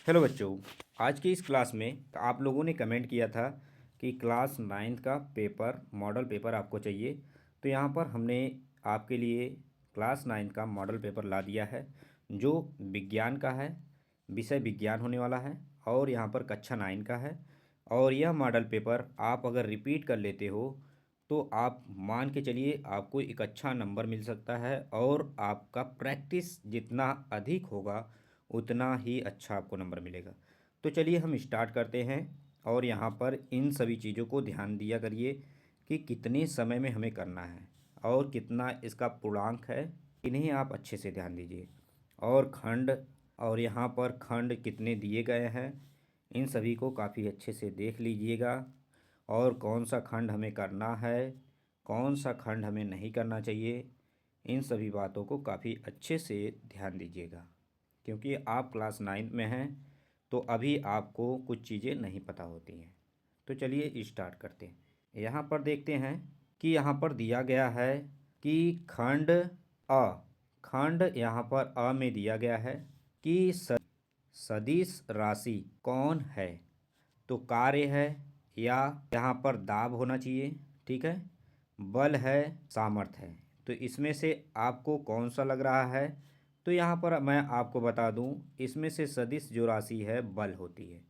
Hello बच्चों, आज की इस क्लास में आप लोगों ने कमेंट किया था कि क्लास नाइन्थ का पेपर मॉडल पेपर आपको चाहिए। तो यहाँ पर हमने आपके लिए क्लास नाइन्थ का मॉडल पेपर ला दिया है, जो विज्ञान का है, विषय विज्ञान होने वाला है और यहाँ पर कक्षा 9 का है। और यह मॉडल पेपर आप अगर रिपीट कर लेते हो तो आप मान के चलिए आपको एक अच्छा नंबर मिल सकता है, और आपका प्रैक्टिस जितना अधिक होगा उतना ही अच्छा आपको नंबर मिलेगा। तो चलिए हम स्टार्ट करते हैं। और यहाँ पर इन सभी चीज़ों को ध्यान दिया करिए कि कितने समय में हमें करना है और कितना इसका पूर्णांक है, इन्हें आप अच्छे से ध्यान दीजिए। और खंड, और यहाँ पर खंड कितने दिए गए हैं, इन सभी को काफ़ी अच्छे से देख लीजिएगा। और कौन सा खंड हमें करना है, कौन सा खंड हमें नहीं करना चाहिए, इन सभी बातों को काफ़ी अच्छे से ध्यान दीजिएगा, क्योंकि आप क्लास 9 में हैं तो अभी आपको कुछ चीज़ें नहीं पता होती हैं। तो चलिए स्टार्ट करते हैं। यहाँ पर देखते हैं कि यहाँ पर दिया गया है कि खंड अ, खंड यहाँ पर अ में दिया गया है कि सदिश राशि कौन है। तो कार्य है, या यहाँ पर दाब होना चाहिए, ठीक है, बल है, सामर्थ्य है। तो इसमें से आपको कौन सा लग रहा है। तो यहाँ पर मैं आपको बता दूं, इसमें से सदिश जो राशि है बल होती है।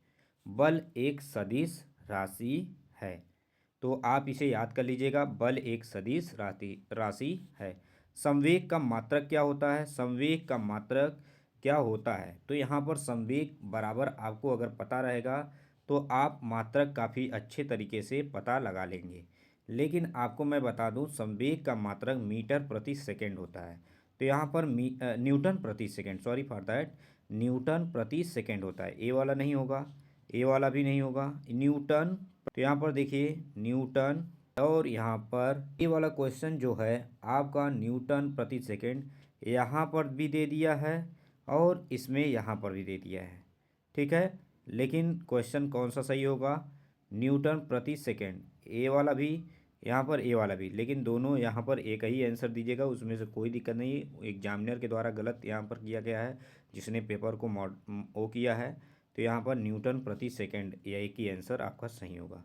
बल एक सदिश राशि है, तो आप इसे याद कर लीजिएगा, बल एक सदिश राशि है। संवेग का मात्रक क्या होता है, संवेग का मात्रक क्या होता है। तो यहाँ पर संवेग बराबर आपको अगर पता रहेगा तो आप मात्रक काफ़ी अच्छे तरीके से पता लगा लेंगे। लेकिन आपको मैं बता दूं, संवेग का मात्रक मीटर प्रति सेकंड होता है। तो यहाँ पर न्यूटन प्रति second, sorry for that, Newton प्रति सेकंड होता है। ए वाला नहीं होगा, ए वाला भी नहीं होगा, न्यूटन। तो यहाँ पर देखिए न्यूटन, और यहाँ पर ये वाला क्वेश्चन जो है आपका न्यूटन प्रति सेकंड यहाँ पर भी दे दिया है और इसमें यहाँ पर भी दे दिया है, ठीक है। लेकिन क्वेश्चन कौन सा सही होगा, न्यूटन प्रति सेकंड, ए वाला भी, यहाँ पर ए वाला भी, लेकिन दोनों यहाँ पर एक ही आंसर दीजिएगा, उसमें से कोई दिक्कत नहीं। एग्जामिनर के द्वारा गलत यहाँ पर किया गया है, जिसने पेपर को वो किया है। तो यहाँ पर न्यूटन प्रति सेकंड, यह एक ही आंसर आपका सही होगा,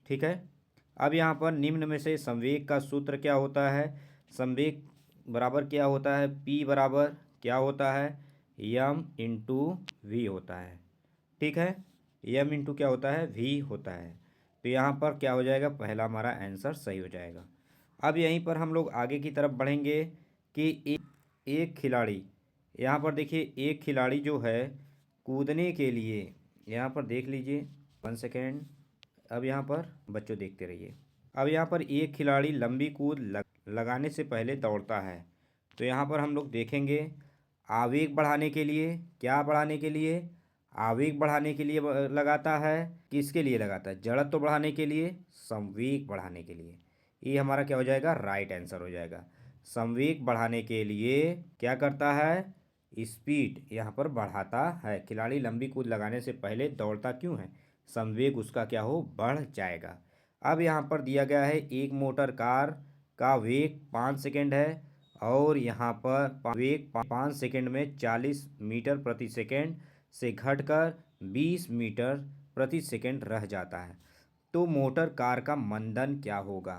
ठीक है। अब यहाँ पर निम्न में से संवेग का सूत्र क्या होता है। संवेग बराबर क्या होता है, P बराबर क्या होता है, m इंटू वी होता है, ठीक है। m इंटू क्या होता है, v होता है। तो यहाँ पर क्या हो जाएगा, पहला हमारा आंसर सही हो जाएगा। अब यहीं पर हम लोग आगे की तरफ बढ़ेंगे कि एक खिलाड़ी, यहाँ पर देखिए एक खिलाड़ी जो है कूदने के लिए, यहाँ पर देख लीजिए, 1 सेकेंड, अब यहाँ पर बच्चों देखते रहिए। अब यहाँ पर एक खिलाड़ी लंबी कूद लगाने से पहले दौड़ता है। तो यहाँ पर हम लोग देखेंगे आवेग बढ़ाने के लिए, क्या बढ़ाने के लिए, आवेग बढ़ाने के लिए लगाता है, किसके लिए लगाता है, जड़त्व बढ़ाने के लिए, संवेग बढ़ाने के लिए। ये हमारा क्या हो जाएगा, राइट आंसर हो जाएगा। संवेग बढ़ाने के लिए क्या करता है, स्पीड यहाँ पर बढ़ाता है। खिलाड़ी लंबी कूद लगाने से पहले दौड़ता क्यों है, संवेग उसका क्या हो, बढ़ जाएगा। अब यहाँ पर दिया गया है एक मोटर कार का वेग 5 सेकेंड है, और यहाँ पर वेग 5 सेकेंड में 40 मीटर प्रति सेकेंड से घटकर 20 मीटर प्रति सेकेंड रह जाता है। तो मोटर कार का मंदन क्या होगा।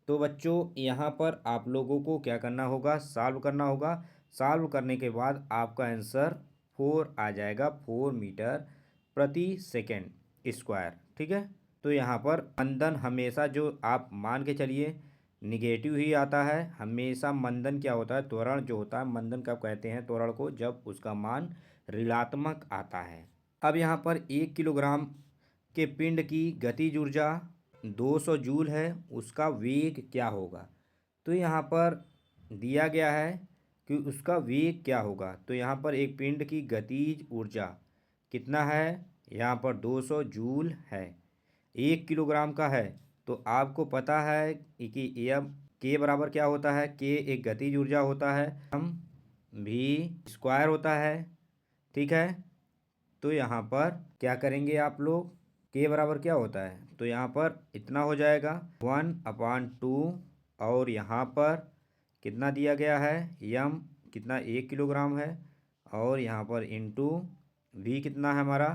तो बच्चों यहाँ पर आप लोगों को क्या करना होगा, सॉल्व करना होगा। सॉल्व करने के बाद आपका आंसर 4 आ जाएगा, 4 मीटर प्रति सेकेंड स्क्वायर, ठीक है। तो यहाँ पर मंदन हमेशा, जो आप मान के चलिए, निगेटिव ही आता है हमेशा। मंदन क्या होता है, त्वरण जो होता है, मंदन कब कहते हैं त्वरण को, जब उसका मान ऋणात्मक आता है। अब यहाँ पर 1 किलोग्राम के पिंड की गतिज ऊर्जा 200 जूल है, उसका वेग क्या होगा। तो यहाँ पर दिया गया है कि उसका वेग क्या होगा। तो यहाँ पर एक पिंड की गतिज ऊर्जा कितना है, यहाँ पर 200 जूल है, 1 किलोग्राम का है। तो आपको पता है कि एम के बराबर क्या होता है, के एक गतिज ऊर्जा होता है, हम भी स्क्वायर होता है, ठीक है। तो यहाँ पर क्या करेंगे आप लोग, के बराबर क्या होता है, तो यहाँ पर इतना हो जाएगा 1/2, और यहाँ पर कितना दिया गया है, यम कितना 1 किलोग्राम है, और यहाँ पर इंटू वी कितना है हमारा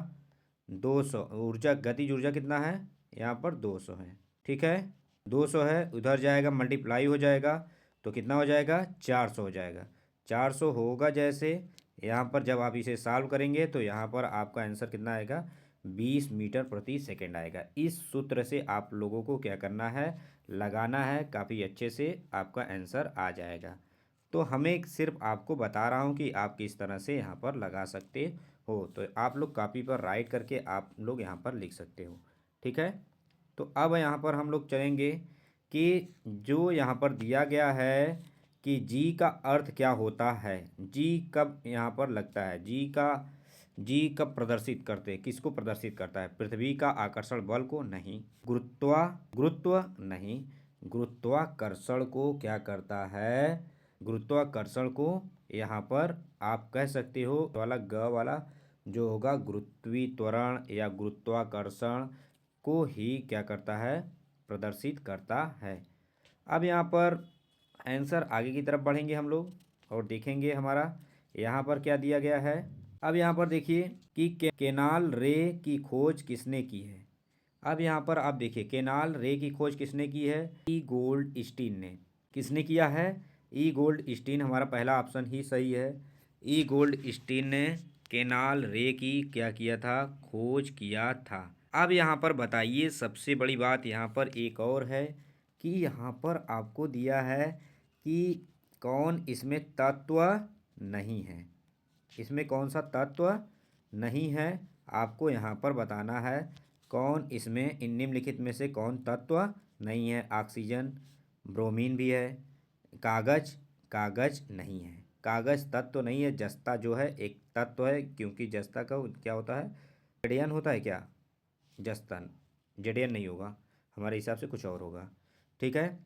200, ऊर्जा गतिज ऊर्जा कितना है यहाँ पर 200 है। ठीक है, 200 है, उधर जाएगा मल्टीप्लाई हो जाएगा तो कितना हो जाएगा 400 हो जाएगा। 400 होगा जैसे यहाँ पर जब आप इसे सॉल्व करेंगे तो यहाँ पर आपका आंसर कितना आएगा 20 मीटर प्रति सेकंड आएगा। इस सूत्र से आप लोगों को क्या करना है, लगाना है, काफ़ी अच्छे से आपका आंसर आ जाएगा। तो हमें सिर्फ आपको बता रहा हूँ कि आप किस तरह से यहाँ पर लगा सकते हो। तो आप लोग कॉपी पर राइट करके आप लोग यहाँ पर लिख सकते हो। ठीक है, तो अब यहाँ पर हम लोग चलेंगे कि जो यहाँ पर दिया गया है कि जी का अर्थ क्या होता है, जी कब यहाँ पर लगता है, जी कब प्रदर्शित करते हैं, किसको प्रदर्शित करता है, पृथ्वी का आकर्षण बल को नहीं, गुरुत्व नहीं, गुरुत्वाकर्षण को क्या करता है, गुरुत्वाकर्षण को यहाँ पर आप कह सकते हो वाला ग वाला जो होगा गुरुत्वीत्वरण या गुरुत्वाकर्षण को ही क्या करता है, प्रदर्शित करता है। अब यहाँ पर आंसर आगे की तरफ बढ़ेंगे हम लोग और देखेंगे हमारा यहाँ पर क्या दिया गया है। अब यहाँ पर देखिए कि केनाल रे की खोज किसने की है। अब यहाँ पर आप देखिए केनाल रे की खोज किसने की है, ई गोल्ड स्टीन ने। किसने किया है, ई गोल्ड स्टीन, हमारा पहला ऑप्शन ही सही है। ई गोल्ड स्टीन ने केनाल रे की क्या किया था, खोज किया था। अब यहाँ पर बताइए सबसे बड़ी बात यहाँ पर एक और है कि यहाँ पर आपको दिया है कि कौन इसमें तत्व नहीं है, इसमें कौन सा तत्व नहीं है, आपको यहाँ पर बताना है कौन इसमें इन निम्नलिखित में से कौन तत्व नहीं है। ऑक्सीजन, ब्रोमीन भी है, कागज नहीं है, कागज तत्व नहीं है। जस्ता जो है एक तत्व है, क्योंकि जस्ता का क्या होता है, जेडेयन होता है क्या, जस्तन, जेडेयन नहीं होगा, हमारे हिसाब से कुछ और होगा। ठीक है,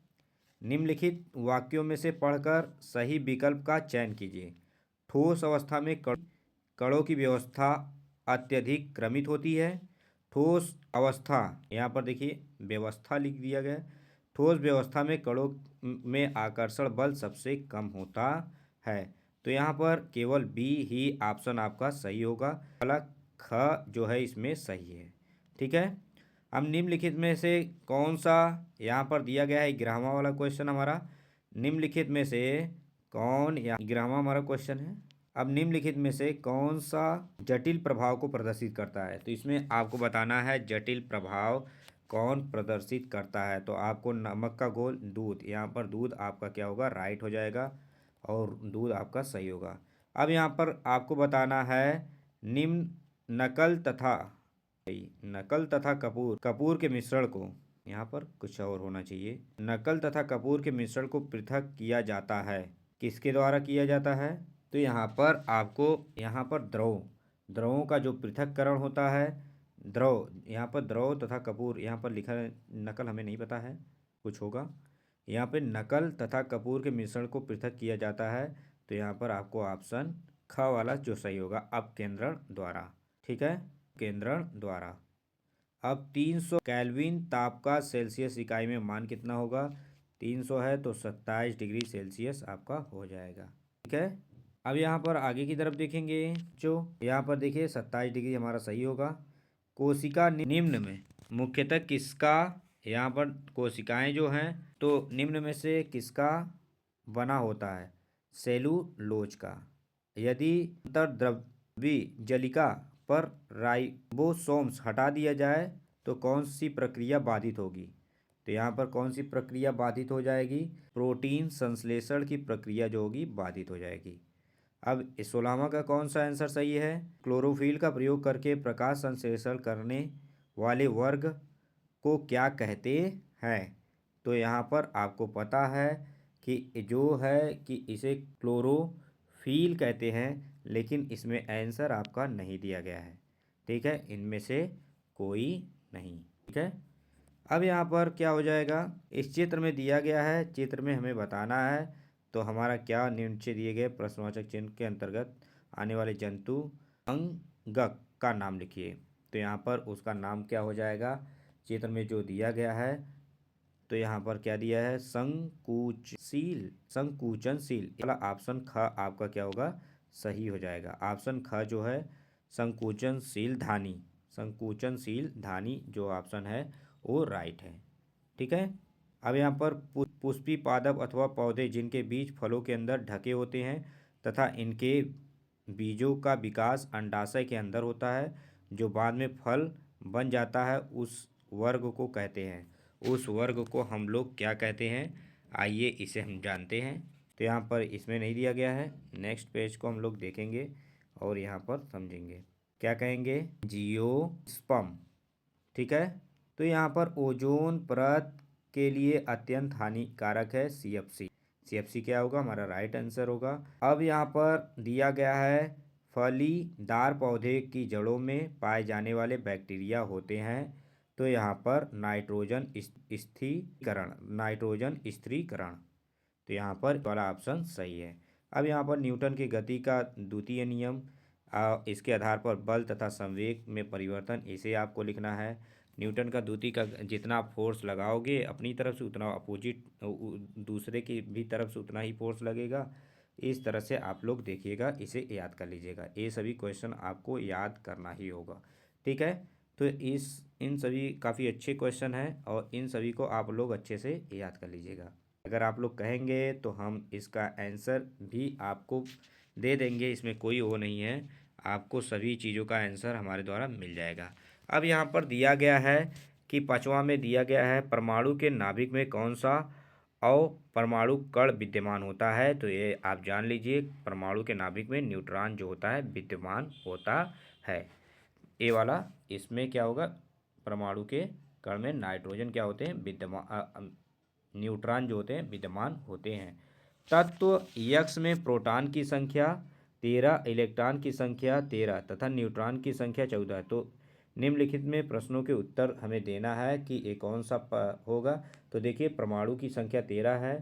निम्नलिखित वाक्यों में से पढ़कर सही विकल्प का चयन कीजिए। ठोस अवस्था में कणों की व्यवस्था अत्यधिक क्रमित होती है। ठोस अवस्था, यहाँ पर देखिए व्यवस्था लिख दिया गया है। ठोस व्यवस्था में कणों में आकर्षण बल सबसे कम होता है। तो यहाँ पर केवल बी ही ऑप्शन आपका सही होगा, वाला ख जो है इसमें सही है। ठीक है, अब निम्नलिखित में से कौन सा यहाँ पर दिया गया है, 11वां वाला क्वेश्चन हमारा, निम्नलिखित में से कौन, या 11वां हमारा क्वेश्चन है। अब निम्नलिखित में से कौन सा जटिल प्रभाव को प्रदर्शित करता है, तो इसमें आपको बताना है जटिल प्रभाव कौन प्रदर्शित करता है। तो आपको नमक का घोल, दूध, यहाँ पर दूध आपका क्या होगा, राइट हो जाएगा और दूध आपका सही होगा। अब यहाँ पर आपको बताना है निम्न नकल तथा कपूर के मिश्रण को, यहाँ पर कुछ और होना चाहिए, नकल तथा कपूर के मिश्रण को पृथक किया जाता है, किसके द्वारा किया जाता है। तो यहाँ पर आपको यहाँ पर द्रवों का जो पृथक्करण होता है, द्रव, यहाँ पर द्रव तथा कपूर, यहाँ पर लिखा है, नकल हमें नहीं पता है, कुछ होगा। यहाँ पे नकल तथा कपूर के मिश्रण को पृथक किया जाता है, तो यहाँ पर आपको ऑप्शन ख वाला जो सही होगा, अपकेंद्रण द्वारा। ठीक है, केंद्रण द्वारा। अब 300 केल्विन ताप का सेल्सियस इकाई में मान कितना होगा, 300 है तो 27 डिग्री सेल्सियस आपका हो जाएगा। ठीक है, अब यहाँ पर आगे की तरफ देखेंगे, जो यहाँ पर देखिए 27 डिग्री हमारा सही होगा। कोशिका निम्न में मुख्यतः किसका, यहाँ पर कोशिकाएं जो हैं तो निम्न में से किसका बना होता है, सेलुलोज का। यदि अंतर्द्रव्यी जलिका पर राइबोसोम्स हटा दिया जाए तो कौन सी प्रक्रिया बाधित होगी। तो यहाँ पर कौन सी प्रक्रिया बाधित हो जाएगी, प्रोटीन संश्लेषण की प्रक्रिया जो होगी बाधित हो जाएगी। अब 16वां का कौन सा आंसर सही है, क्लोरोफिल का प्रयोग करके प्रकाश संश्लेषण करने वाले वर्ग को क्या कहते हैं। तो यहाँ पर आपको पता है कि जो है कि इसे क्लोरोफिल कहते हैं, लेकिन इसमें आंसर आपका नहीं दिया गया है। ठीक है, इनमें से कोई नहीं। ठीक है, अब यहाँ पर क्या हो जाएगा, इस चित्र में दिया गया है, चित्र में हमें बताना है तो हमारा क्या नीचे दिए गए प्रश्नवाचक चिन्ह के अंतर्गत आने वाले जंतु अंगक का नाम लिखिए। तो यहाँ पर उसका नाम क्या हो जाएगा, चित्र में जो दिया गया है, तो यहाँ पर क्या दिया है, संकुचनशील वाला ऑप्शन ख आपका क्या होगा, सही हो जाएगा। ऑप्शन ख जो है संकुचनशील धानी, संकुचनशील धानी जो ऑप्शन है वो राइट है। ठीक है। अब यहाँ पर पुष्पी पादप अथवा पौधे जिनके बीज फलों के अंदर ढके होते हैं तथा इनके बीजों का विकास अंडाशय के अंदर होता है, जो बाद में फल बन जाता है, उस वर्ग को कहते हैं। उस वर्ग को हम लोग क्या कहते हैं, आइए इसे हम जानते हैं। तो यहाँ पर इसमें नहीं दिया गया है, नेक्स्ट पेज को हम लोग देखेंगे और यहाँ पर समझेंगे। क्या कहेंगे, जियोस्पर्म। ठीक है। तो यहाँ पर ओजोन परत के लिए अत्यंत हानिकारक है सीएफसी। सीएफसी क्या होगा, हमारा राइट आंसर होगा। अब यहाँ पर दिया गया है फलीदार पौधे की जड़ों में पाए जाने वाले बैक्टीरिया होते हैं। तो यहाँ पर नाइट्रोजन स्थिरीकरण, नाइट्रोजन स्थिरीकरण। तो यहाँ पर वाला ऑप्शन सही है। अब यहाँ पर न्यूटन की गति का द्वितीय नियम, इसके आधार पर बल तथा संवेग में परिवर्तन, इसे आपको लिखना है। न्यूटन का द्वितीय का जितना आप फोर्स लगाओगे अपनी तरफ से उतना अपोजिट दूसरे की भी तरफ से उतना ही फोर्स लगेगा। इस तरह से आप लोग देखिएगा, इसे याद कर लीजिएगा। ये सभी क्वेश्चन आपको याद करना ही होगा। ठीक है। तो इन सभी काफ़ी अच्छे क्वेश्चन हैं और इन सभी को आप लोग अच्छे से याद कर लीजिएगा। अगर आप लोग कहेंगे तो हम इसका आंसर भी आपको दे देंगे, इसमें कोई वो नहीं है, आपको सभी चीज़ों का आंसर हमारे द्वारा मिल जाएगा। अब यहाँ पर दिया गया है कि 5वां में दिया गया है परमाणु के नाभिक में कौन सा परमाणु कण विद्यमान होता है। तो ये आप जान लीजिए, परमाणु के नाभिक में न्यूट्रॉन जो होता है विद्यमान होता है। ए वाला इसमें क्या होगा, परमाणु के कण में नाइट्रोजन क्या होते हैं, विद्यमान, न्यूट्रॉन जो होते हैं विद्यमान होते हैं। तत्व यक्स में प्रोटॉन की संख्या 13, इलेक्ट्रॉन की संख्या 13 तथा न्यूट्रॉन की संख्या 14। तो निम्नलिखित में प्रश्नों के उत्तर हमें देना है कि ये कौन सा होगा। तो देखिए, परमाणु की संख्या 13 है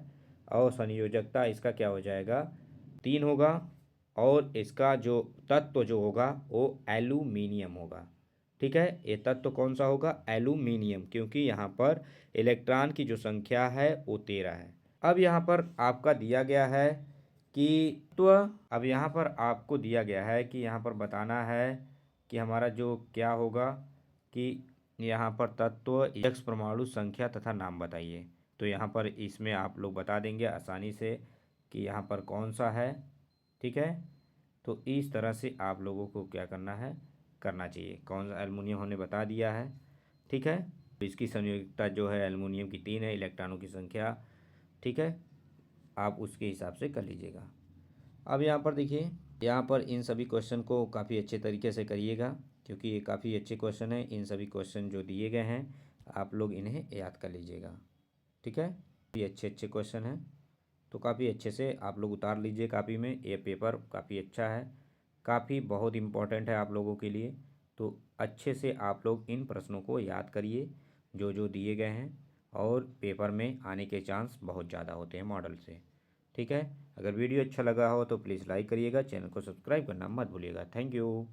और संयोजकता इसका क्या हो जाएगा, 3 होगा, और इसका जो तत्व जो होगा वो एल्यूमिनियम होगा। ठीक है। ये तत्व कौन सा होगा, एल्यूमिनियम, क्योंकि यहाँ पर इलेक्ट्रॉन की जो संख्या है वो 13 है। अब यहाँ पर आपका दिया गया है कि अब यहाँ पर आपको दिया गया है कि यहाँ पर बताना है कि हमारा जो क्या होगा कि यहाँ पर तत्व यक्स परमाणु संख्या तथा नाम बताइए। तो यहाँ पर इसमें आप लोग बता देंगे आसानी से कि यहाँ पर कौन सा है। ठीक है। तो इस तरह से आप लोगों को क्या करना है, करना चाहिए। कौन सा एल्युमिनियम हमने बता दिया है। ठीक है। तो इसकी संयोजकता जो है एल्युमिनियम की 3 है, इलेक्ट्रॉनों की संख्या। ठीक है। आप उसके हिसाब से कर लीजिएगा। अब यहाँ पर देखिए, यहाँ पर इन सभी क्वेश्चन को काफ़ी अच्छे तरीके से करिएगा, क्योंकि ये काफ़ी अच्छे क्वेश्चन हैं। इन सभी क्वेश्चन जो दिए गए हैं आप लोग इन्हें याद कर लीजिएगा। ठीक है। ये अच्छे अच्छे क्वेश्चन हैं, तो काफ़ी अच्छे से आप लोग उतार लीजिए कापी में। ये पेपर काफ़ी अच्छा है, काफ़ी बहुत इम्पोर्टेंट है आप लोगों के लिए। तो अच्छे से आप लोग इन प्रश्नों को याद करिए जो जो दिए गए हैं, और पेपर में आने के चांस बहुत ज़्यादा होते हैं मॉडल से। ठीक है। अगर वीडियो अच्छा लगा हो तो प्लीज़ लाइक करिएगा, चैनल को सब्सक्राइब करना मत भूलिएगा। Thank you.